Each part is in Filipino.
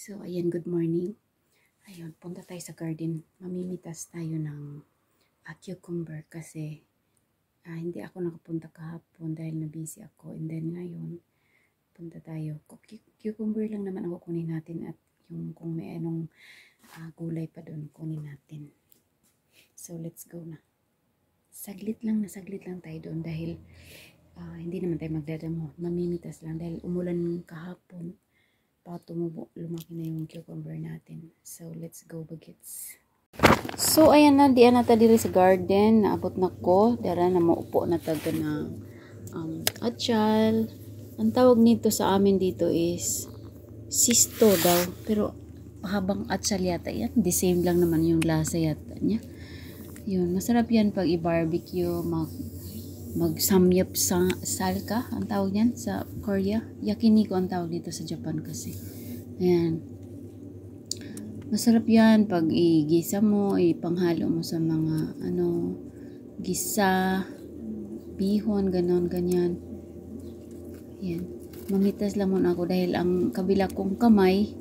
So, ayan, good morning. Ayun, punta tayo sa garden. Mamimitas tayo ng cucumber kasi hindi ako nakapunta kahapon dahil na-busy ako. And then ngayon, punta tayo. Cucumber lang naman ako kunin natin at yung kung may anong gulay pa doon, kunin natin. So, let's go na. Saglit lang tayo doon dahil hindi naman tayo magdadamo. Mamimitas lang dahil umulan kahapon. Tumubo, lumaki na yung cucumber natin. So, let's go bagets. So, ayan na, diyan na ta diri sa garden. Naabot na ko. Dara na maupo na taga na atsal. Ang tawag nito sa amin dito is sisto daw. Pero, habang atsal yata yan. The same lang naman yung lasa yata niya. Yun, masarap yan pag i-barbecue, magsamyap sa salka, ang tawag niyan sa Korea. Yakiniku ang tawag dito sa Japan kasi. Ayan. Masarap yan pag igisa mo, ipanghalo mo sa mga gisa, bihon, ganon, ganyan. Ayan. Mamitas lang muna ako dahil ang kabila kong kamay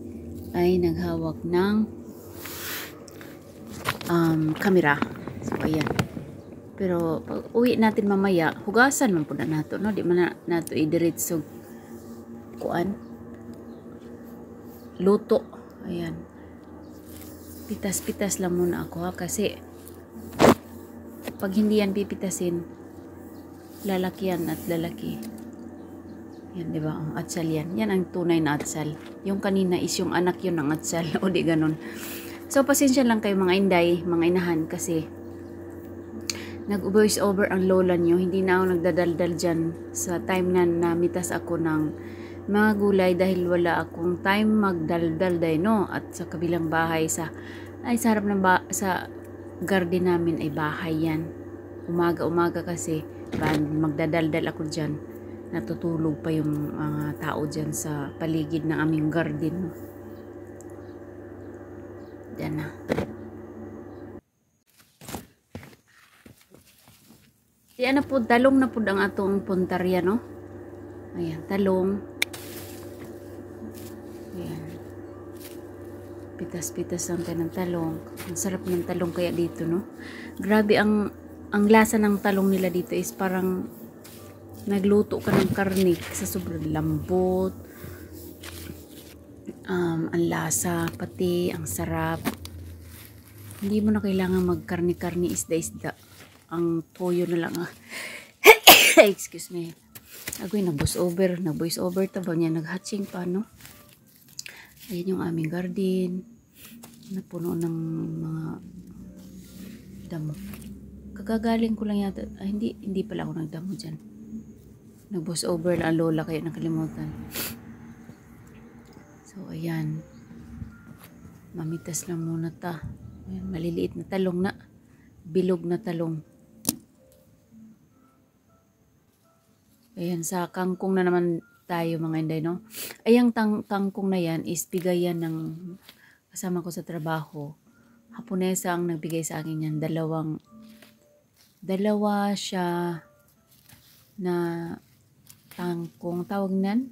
ay naghawak ng kamera. So, ayan. Pero pag uwi natin mamaya, hugasan man po na nato, no? Di man na nato idiretso kuan. Luto. Ayan. Pitas-pitas lang muna ako ha, kasi pag hindi yan pipitasin, lalaki yan at lalaki. Yan, di ba? Ang atsal yan. Yan ang tunay na atsal. Yung kanina is yung anak yun ng atsal. O di ganun. So, pasensya lang kayo mga inday, mga inahan, kasi nag-voice over ang lola nyo. Hindi na ako nagdadaldal dyan sa time na namitas ako ng mga gulay dahil wala akong time magdaldal dahil, no? At sa kabilang bahay sa harap ng sa garden namin ay bahay yan. Umaga-umaga kasi magdadaldal ako dyan. Natutulog pa yung mga tao dyan sa paligid ng aming garden. Dyan na. Yan na po, talong na po ang atong puntarya, no? Ayan, talong. Ayan. Pitas-pitas lang tayo ng talong. Ang sarap ng talong kaya dito, no? Grabe, ang lasa ng talong nila dito is parang nagluto ka ng karne sa sobrang lambot. Ang lasa, pati, ang sarap. Hindi mo na kailangan magkarne-karne, isda-isda. Ang toyo na lang excuse me. Agoy, na-voice over ta ba niya, nag-hatching pa, no? Ayan yung aming garden. Napuno ng mga damo. Kagagaling ko lang yata. Hindi pala ako nagdamo dyan. Nag-voice over lang ang lola, kaya nakalimutan. So, ayan. Mamitas lang muna ta. Ayan, maliliit na talong na. Bilog na talong. Ayan, sa kangkong na naman tayo mga inday, no? Ayang kangkong na yan is bigayan ng kasama ko sa trabaho. Haponesa ang nagbigay sa akin yan. Dalawa siya na kangkong. Tawag nan?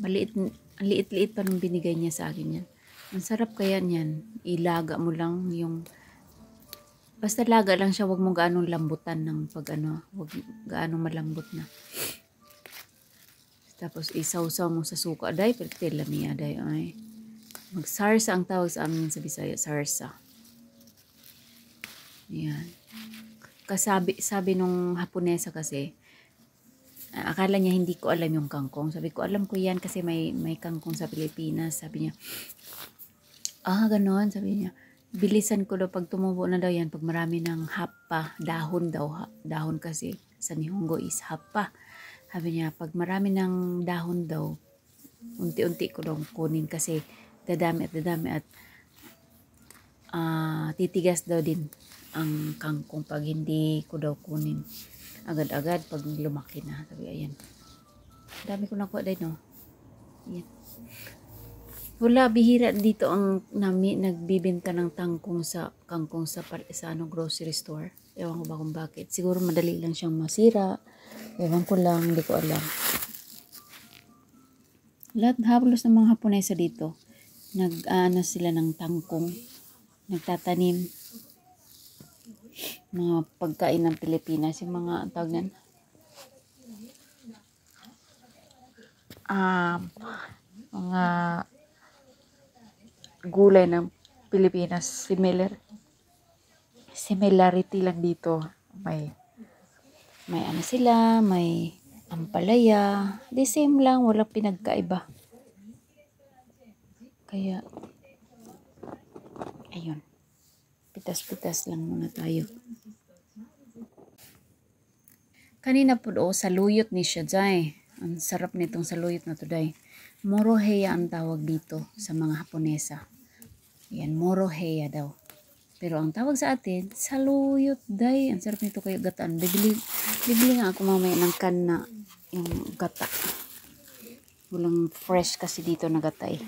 Liit-liit pa nung binigay niya sa akin yan. Ang sarap kaya niyan. Ilaga mo lang yung basta laga lang siya, wag mo gaanong lambutan ng wag gaanong malambot na. Tapos isawsaw mo sa suka day, pero lamiya day ay. Magsarsa ang tawag sa amin sa Bisaya, sarsa. Yan. Sabi nung Haponesa kasi, akala niya hindi ko alam yung kangkong. Sabi ko, alam ko yan kasi may kangkong sa Pilipinas. Sabi niya, ganon, sabi niya. Bilisan ko daw pag tumubo na daw yan, pag marami ng hapa, dahon daw, dahon kasi sa Nihongo is hapa. Sabi niya, pag marami ng dahon daw, unti-unti ko daw kunin kasi dadami at titigas daw din ang kangkong pag hindi ko daw kunin agad-agad pag lumaki na. Sabi, ayan. Dami ko nakuha dahil, no? Ayan. Wala, bihira dito ang nagbibenta ng kangkong sa grocery store. Ewan ko ba kung bakit. Siguro madali lang siyang masira. Ewan ko lang, hindi ko alam. Lahat halos ng mga Haponesa dito, nag-ano sila ng tangkong, nagtatanim, mga pagkain ng Pilipinas, yung mga tawag nan, mga gulay ng Pilipinas, similarity lang dito. May ano sila, may ampalaya, the same lang, walang pinagkaiba. Kaya, ayun, pitas-pitas lang muna tayo. Kanina po saluyot ni siya, day. Ang sarap nitong saluyot na to, day. Moroheya ang tawag dito sa mga Haponesa. Yan, moroheya daw. Pero ang tawag sa atin, saluyot, day. Ang sarap nito kayo gataan. Bibili nga ako mamaya ng kan na yung gata. Walang fresh kasi dito na gata eh.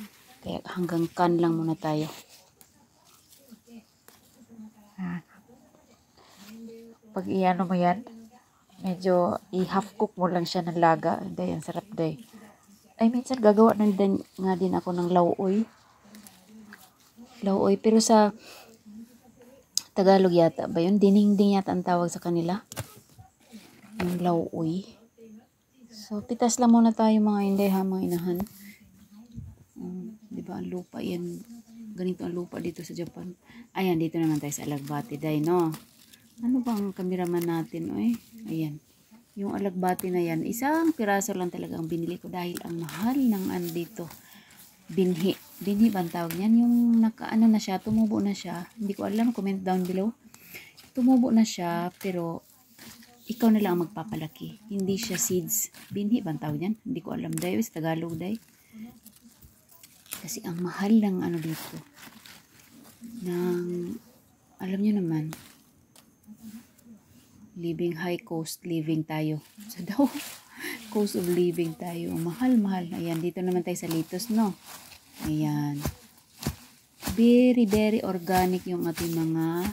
Kaya hanggang kan lang muna tayo. Pag iano mo yan, medyo i-half cook mo lang siya ng laga. Day, ang sarap, day. Ay, minsan gagawa nga din ako ng lauoy. Lauoy, pero sa Tagalog yata ba yun? Dinengdeng yata ang tawag sa kanila. Yung lauoy. So, pitas lang muna tayo mga inday ha, mga inahan. Diba, ang lupa yan. Ganito ang lupa dito sa Japan. Ayan, dito naman tayo sa Alagbati, day, no? Ano bang cameraman natin, oy? Ayan. Yung alagbati na yan, isang piraso lang talaga ang binili ko dahil ang mahal ng dito. Binhi. Binhi ba ang tawag niyan? Yung nakaano na siya, tumubo na siya. Hindi ko alam, comment down below. Tumubo na siya, pero ikaw na lang ang magpapalaki. Hindi siya seeds. Binhi ba ang tawag niyan? Hindi ko alam, day. Sa Tagalog, day. Kasi ang mahal ng ano dito. Alam niyo naman, high cost living tayo. So daw, cost of living tayo. Mahal. Ayan, dito naman tayo sa Litos, no? Ayan. Very, very organic yung ating mga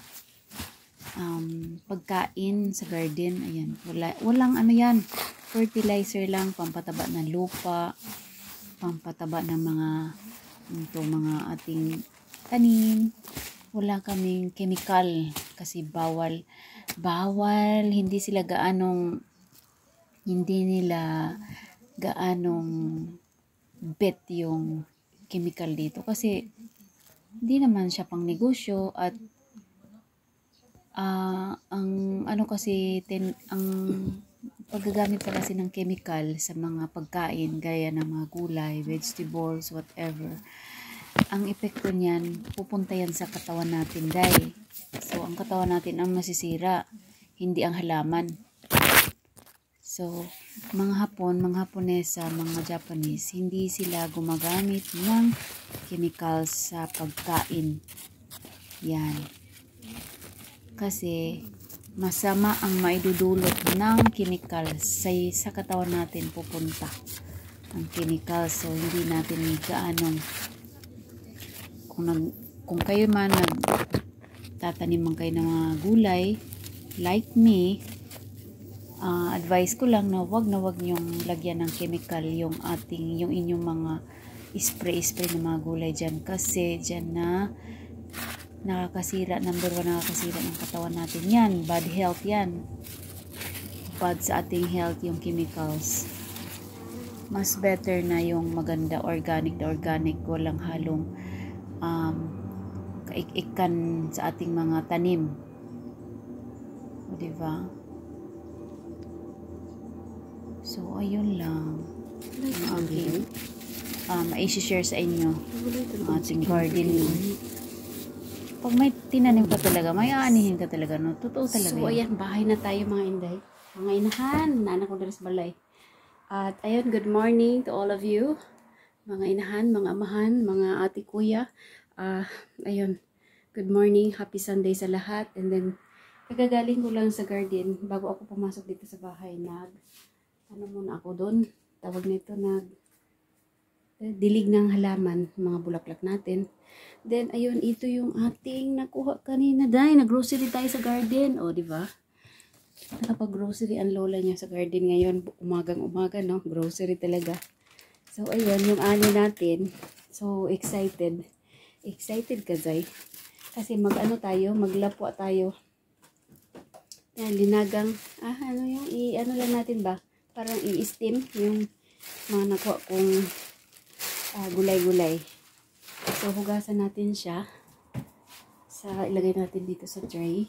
pagkain sa garden. Ayan. Walang ano yan. Fertilizer lang, pampataba ng lupa, pampataba ng mga ating tanim. Wala kaming chemical kasi bawal, hindi nila gaanong bet yung chemical dito kasi hindi naman siya pang negosyo at ang paggagamit pa kasi ng chemical sa mga pagkain gaya ng mga gulay, vegetables, whatever, ang epekto niyan pupunta yan sa katawan natin, day. So ang katawan natin ang masisira, hindi ang halaman. So mga Haponesa, mga Japanese, hindi sila gumagamit ng chemicals sa pagkain. Yan. Kasi masama ang maidudulot ng chemicals sa katawan natin pupunta ang chemicals. So hindi natin gaanong kung kayo man nagtatanim man kayo ng mga gulay like me, advice ko lang na wag nyong lagyan ng chemical yung inyong mga spray ng mga gulay dyan, kasi dyan nakakasira, number 1 nakakasira ng katawan natin yan, bad health yan, bad sa ating health yung chemicals. Mas better na yung maganda, organic, walang halong kaikikan sa ating mga tanim. O, diba? So, ayun lang ang aking i-share sa inyo ang ating garden. Pag may tinanim ka talaga, may aanihin ka talaga, no? Totoo talaga. So, ayan, bahay na tayo mga inday. Mga inahan, naanak ko sa balay. At ayun, good morning to all of you. Mga inahan, mga amahan, mga ate kuya. Ayun, good morning, happy Sunday sa lahat. And then, kagagaling ko lang sa garden bago ako pumasok dito sa bahay. Ano muna ako doon, tawag nito, dilig ng halaman, mga bulaklak natin. Then, ayun, ito yung ating nakuha kanina. Dahil, nag-grocery tayo sa garden. O, diba? Nakapag-grocery ang lola niya sa garden ngayon. Umagang-umaga, no? Grocery talaga. So, ayun, yung ani natin. So, excited. Excited ka, Zay? Kasi mag-ano tayo, maglapwa tayo. Yan, linagang, ano yung, ano lang natin ba? Parang i-steam yung mga nakuha kong gulay-gulay. So, hugasan natin siya. Ilagay natin dito sa tray.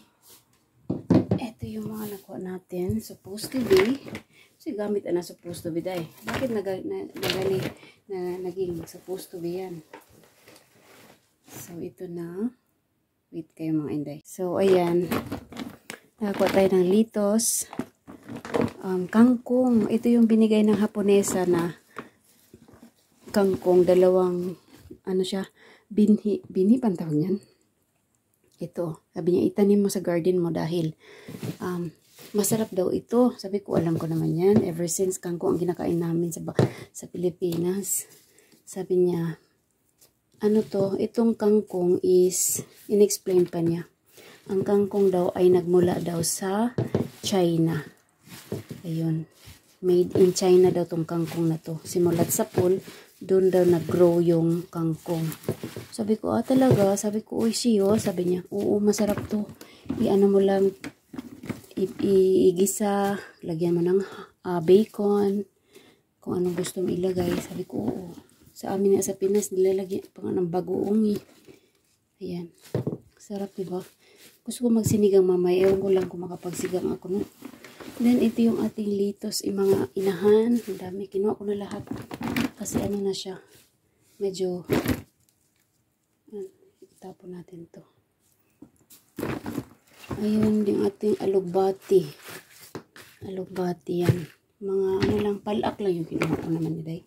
Ito yung mga nakuha natin. Supposed to be. Kasi gamit na supposed to be dahil. Bakit naging supposed to be yan? So, ito na. Wait kayo mga inday. So, ayan. Nakakuha tayo ng litos. Kangkong. Ito yung binigay ng Haponesa na kangkong. Dalawang, ano siya, binhi pantawag yan. Ito. Sabi niya, itanim mo sa garden mo dahil masarap daw ito. Sabi ko, alam ko naman yan. Ever since kangkong ang kinakain namin sa Pilipinas. Sabi niya, ano to? Itong kangkong is, in-explain pa niya. Ang kangkong daw ay nagmula daw sa China. Ayun. Made in China daw tong kangkong na to. Simulat sa pool, doon daw nag-grow yung kangkong. Sabi ko, talaga? Sabi ko, uy, siyo. Sabi niya, oo, masarap to. I-ano mo lang, igisa, lagyan mo ng bacon, kung anong gusto mo ilagay. Sabi ko, oo. Sa amin sa Pinas, nilalagyan pa nga ng bagoong eh. Ayan. Sarap, diba? Gusto ko magsinigang mamaya. Ewan ko lang kung makapagsigang ako. No? Then, ito yung ating litos. Mga inahan. Ang dami. Kinuha ko na lahat. Kasi ano na siya. Medyo itapon natin to. Ayun yung ating alugbati. Alugbati yan. Mga ano lang, palak lang yung kinuha ko naman nila.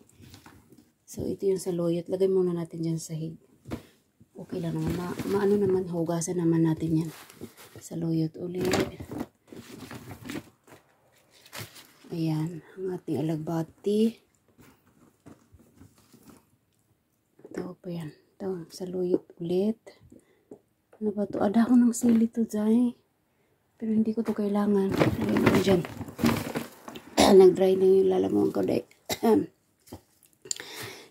So ito yung saluyot. Lagay muna natin dyan sa hig. Okay lang naman. Maano naman, hugasan naman natin yan. Saluyot ulit. Ayan. Ang ating alugbati. Ito pa yan. Ito, saluyot ulit. Ano ba ito? Ada ko ng sili to, Zay. Pero hindi ko to kailangan. Lagyan ko dyan. Nag-dry na yung lalamuan ko, Day.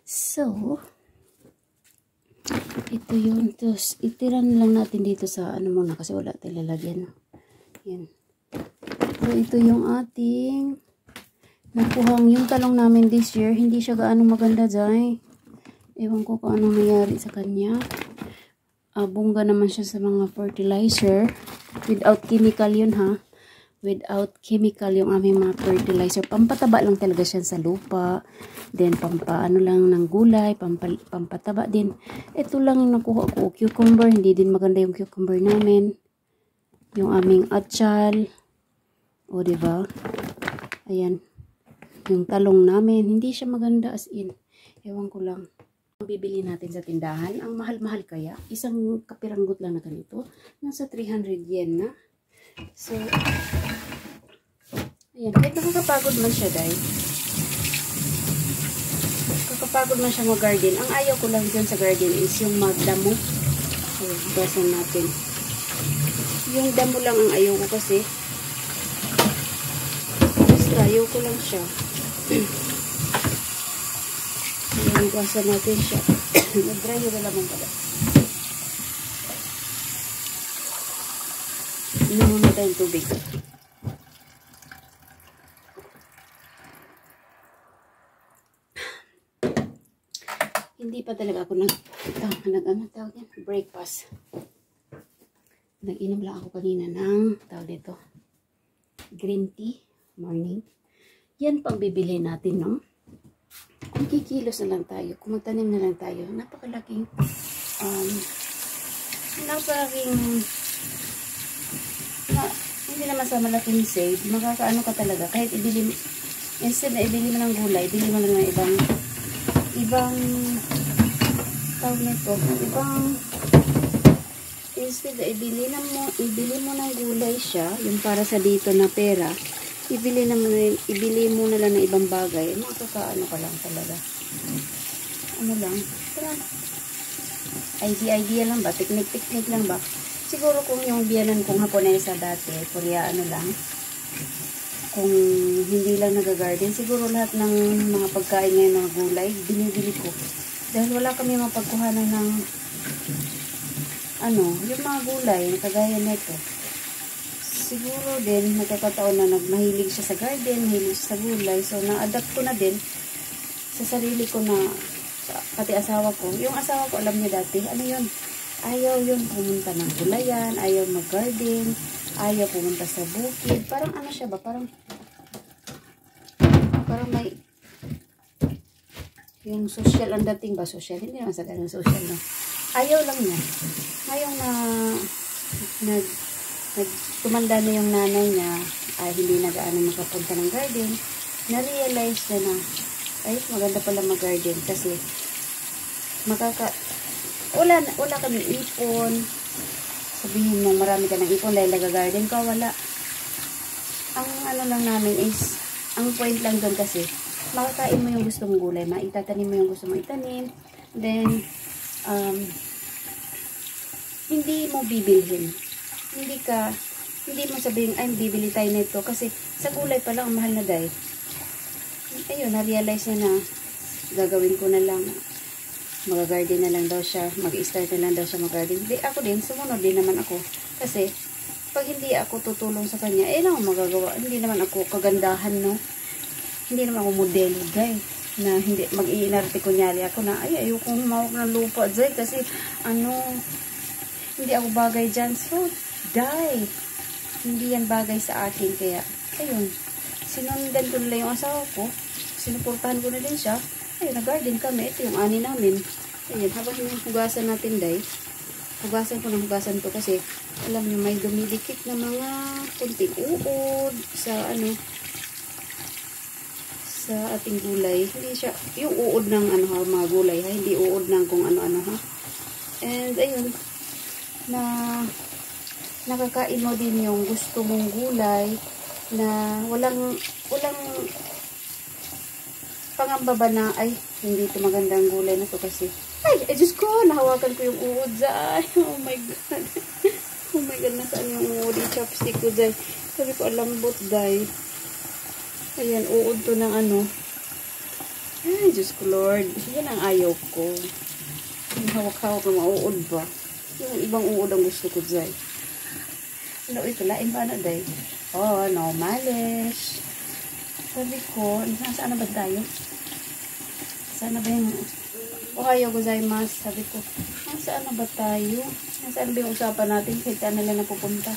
So, ito yun. Tapos, itiran lang natin dito sa ano muna kasi wala tayong lalagyan. Yan. So, ito yung ating nakuhang yung talong namin this year. Hindi siya gaano maganda, Zay. Ewan ko kung anong nangyari sa kanya. Bungga naman siya sa mga fertilizer. Without chemical yun, ha. Without chemical yung aming mga fertilizer. Pampataba lang talaga siya sa lupa. Then, pampaano lang ng gulay. Pampataba din. Ito lang yung nakuha ko. Cucumber. Hindi din maganda yung cucumber namin. Yung aming atchal. O, diba? Ayan. Yung talong namin. Hindi siya maganda as in. Ewan ko lang. Bibili natin sa tindahan, ang mahal-mahal kaya, isang kapiranggot lang na ganito, nasa 300 yen na. So, ayan, kahit nakakapagod man siya, guys. Nakakapagod man siya mag-garden. Ang ayaw ko lang dyan sa garden is yung magdamo. Ayan, basan natin. Yung damo lang ang ayaw ko kasi. Basta ayaw ko lang siya. Ayan, basan natin siya. Nag-dry na lamang pala. Inom muna tayong tubig. Hindi pa talaga ako breakfast. Nag-inom lang ako kanina ng tawag dito, green tea, morning. Yan pang bibili natin, no? Kung kikilos na lang tayo, kung magtanim na lang tayo, napakalaking hindi naman sa malaking save, makakaano ka talaga, kahit ibili, instead na ibili mo ng gulay, ibili mo lang ng ibang tawag nito, instead na ibili mo ng gulay siya, yung para sa dito na pera, ibili mo na lang ng ibang bagay, makakaano ka lang talaga. Ano lang, idea lang ba, technique lang ba. Siguro kung yung biyanan kong Haponesa dati, Korea ano lang, kung hindi lang nag-garden, siguro lahat ng mga pagkain ngayon, mga gulay, binibili ko. Dahil wala kami mapagkuhanan ng yung mga gulay, kagaya nito. Siguro din, nagkakataon na mahilig siya sa garden, mahilig siya sa gulay. So, na-adapt ko na din sa sarili ko na, pati asawa ko. Yung asawa ko, alam niya dati, ayaw yun pumunta ng gulayan, ayaw mag-garden, ayaw pumunta sa bukid. Parang siya ba? Parang may yung social ang dating ba? Social? Hindi naman sa ganun social, no? Ayaw lang niya. Ngayong tumanda na yung nanay niya, ay hindi na gaano makapunta ng garden, na-realize niya na, ay, maganda pala mag-garden kasi wala kami ipon. Sabihin mo, marami ka ng ipon dahil nag-garden ka, wala. Ang lang namin is, ang point lang doon kasi, makakain mo yung gusto mong gulay, maitatanim mo yung gusto mong itanim, then, hindi mo bibilhin. Hindi mo sabihin, ay, bibili tayo nito, kasi sa gulay pa lang, ang mahal na dahil. Ayun, na-realize niya na, gagawin ko na lang, mag-garden na lang daw siya, mag-start na lang daw siya mag-garden. Ako din, sumunod din naman ako. Kasi, pag hindi ako tutulong sa kanya, lang magagawa. Hindi naman ako kagandahan, no? Hindi naman ako modelo, guys. Na hindi, mag-iinarte kunyari ako na, ayokong humawak ng lupa, guys. Kasi, hindi ako bagay dyan. So, hindi yan bagay sa akin. Kaya, ayun, sinundan ko nila yung asawa ko. Sinuportahan ko na din siya. Ayun, nag-garden kami. Ito yung ani namin. Ayun, habang yung hugasan natin, hugasan ko ng hugasan to kasi alam nyo, may dumidikit na mga kunting uod sa sa ating gulay. Hindi siya, yung uod ng mga gulay, ha? Hindi uod ng kung ano-ano, ha? And, ayun, na nakakain mo din yung gusto mong gulay na walang pangamba na, ay, hindi ito magandang gulay na to kasi, Diyos ko, nahawakan ko yung uod dyan. Oh my God. Oh my God, nasaan yung uod, yung chopstick ko dyan. Sabi ko, alambot dyan. Ayan, uod to ng Ay, Diyos ko, Lord. Yan ang ayaw ko. Yung hawak-hawak na mauod ba? Yung ibang uod ang gusto ko dyan. Ito, lain ba na dyan? Oh, no malish. Sabi ko, nasaan na ba tayo? Sana ba yung ohayo gozaimasu? Sabi ko, saan na ba tayo? Nasaan ba yung usapan natin? Kahit saan nila napupunta.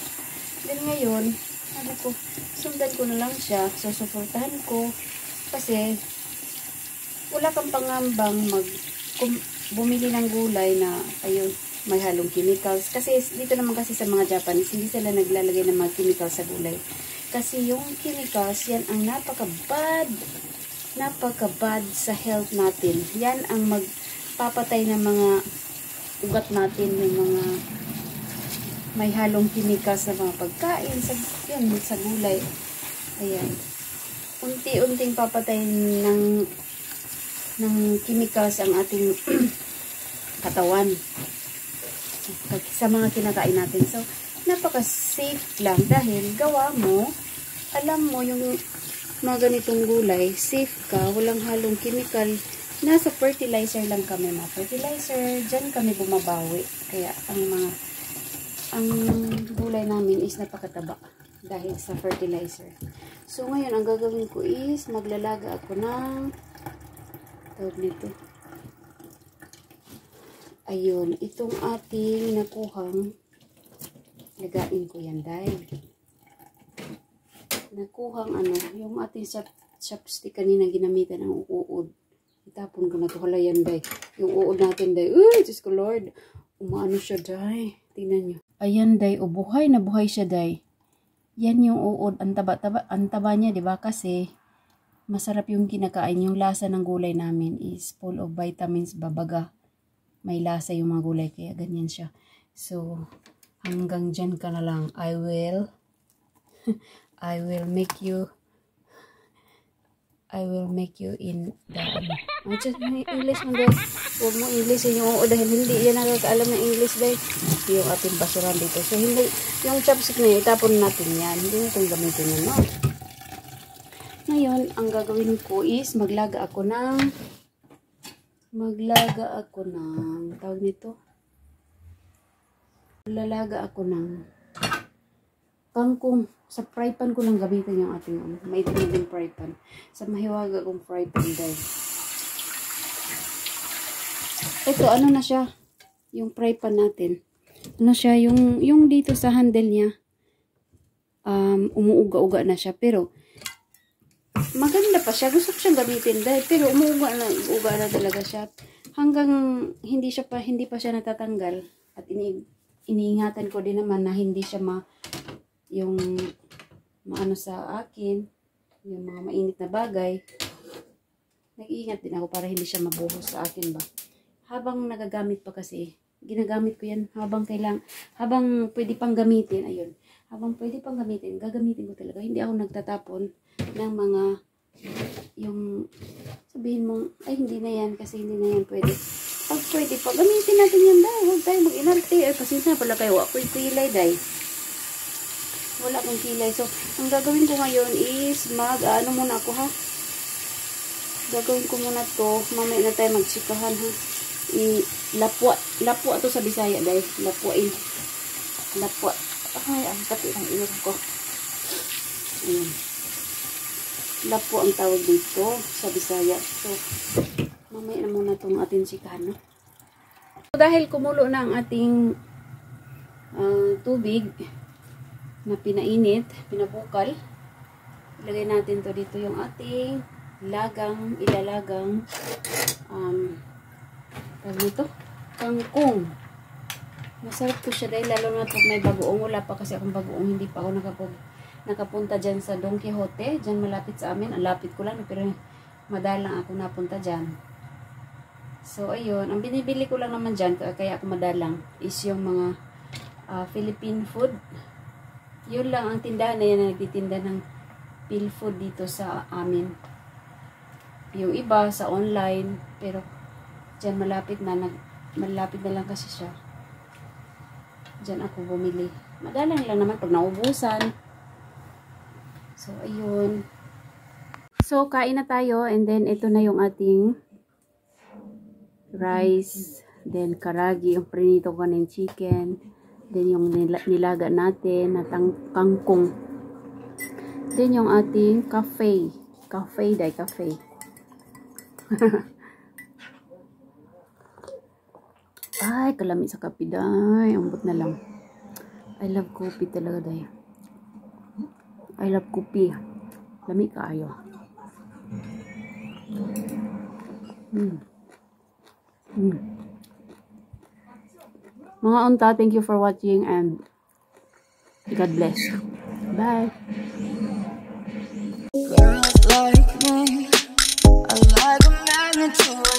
Then ngayon, sabi ko, sundan ko na lang siya. Susuportahan ko. Kasi, wala kang pangambang bumili ng gulay na, ayun, may halong chemicals. Kasi, dito naman kasi sa mga Japanese, hindi sila naglalagay ng mga chemicals sa gulay. Kasi yung chemicals, yan ang napaka-bad sa health natin. Yan ang magpapatay ng mga ugat natin, yung mga may halong chemicals na mga pagkain, sa gulay. Ayan. Unti-unting papatay ng chemicals ang ating katawan sa mga kinakain natin. So, napaka-safe lang dahil gawa mo, alam mo yung mga ganitong gulay, safe ka, walang halong chemical, nasa fertilizer lang kami, mga fertilizer, dyan kami bumabawi. Kaya ang gulay namin is napakataba dahil sa fertilizer. So ngayon, ang gagawin ko is maglalaga ako ng tawag nito. Ayun, itong ating nakuhang lagain ko yan dahil nakuhang yung ating chopstick kanina ginamitan ng uod. Itapon ko na ito. Hala yan, day. Yung uod natin, day. Uy, Diyos ko, Lord. Umaano siya, day. Tingnan nyo. Ayan, day. O, buhay na buhay siya, day. Yan yung uod. Ang taba niya, diba? Kasi, masarap yung kinakain. Yung lasa ng gulay namin is full of vitamins, babaga. May lasa yung mga gulay, kaya ganyan siya. So, hanggang dyan ka na lang. I will make you in the just English mo guys. Huwag mo English yung dahil hindi yan nakakaalam ng English guys. Yung ating basuran dito. So hindi, yung chopstick na itapon natin yan. Hindi natin gamitin yan, no? Ngayon, ang gagawin ko is maglaga ako ng tawag nito. Lalaga ako ng kangkong. Sa fry pan ko lang gamitin yung ating maitim din fry pan. Sa mahiwaga kong fry pan dahil. Ito, ano na siya? Yung fry pan natin. Ano siya? Yung dito sa handle niya. Umuuga-uga na siya. Pero, maganda pa siya. Gusto ko siyang gamitin dahil. Pero, umuuga na talaga siya. Hanggang hindi pa siya natatanggal. At iniingatan ko din naman na hindi siya yung maano sa akin, yung mga mainit na bagay. Nag-iingat din ako para hindi siya mabuhos sa akin ba. Habang nagagamit pa kasi, ginagamit ko yan habang pwede pang gamitin, ayun. Habang pwede pang gamitin, gagamitin ko talaga. Hindi ako nagtatapon ng mga, yung sabihin mong, ay hindi na yan kasi hindi na yan pwede. Pag pwede pa, gamitin natin yan dahil. Huwag tayo mag-inarte. Ay, pasensya pala kayo. Ako'y pilay dahil. Wala akong kilay. So, ang gagawin ko ngayon is ano muna ako ha. Gagawin ko muna to. Mamaya na tayo magsikahan ha. Lapwa to sa Bisaya dahil. Lapwa. Ay, ang pati ang ilog ko. Ayan. Lapwa ang tawag dito sa Bisaya. So, mamaya na muna itong ating sikahan. No? So, dahil kumulo na ang ating tubig, na pinainit, pinabukal. Ilagay natin to dito yung ating ilalagang tawag nito, kangkong. Masarap to siya dahil lalo na pag may bagoong. Wala pa kasi akong bagoong, hindi pa ako nakapunta dyan sa Don Quixote, dyan malapit sa amin. Ang lapit ko lang, pero madalang ako napunta dyan. So ayun, ang binibili ko lang naman dyan, kaya ako madalang, is yung mga Philippine food. Yun lang ang tindahan na yan na nagtitinda ng Phil food dito sa amin. Yung iba sa online, pero dyan malapit na lang kasi siya. Dyan ako bumili. Madalang lang naman pag naubusan. So, ayun. So, kain na tayo and then ito na yung ating rice, then karagi, yung prinito ko ng chicken. Then yung nilaga natin na kangkong. Then yung ating cafe. Cafe. Ay, kalamit sa kape day. Ambot na lang. I love coffee talaga day. I love coffee. Lami kaayo. Mga unta, thank you for watching and God bless. Bye. Girls like me, I like a magnitude.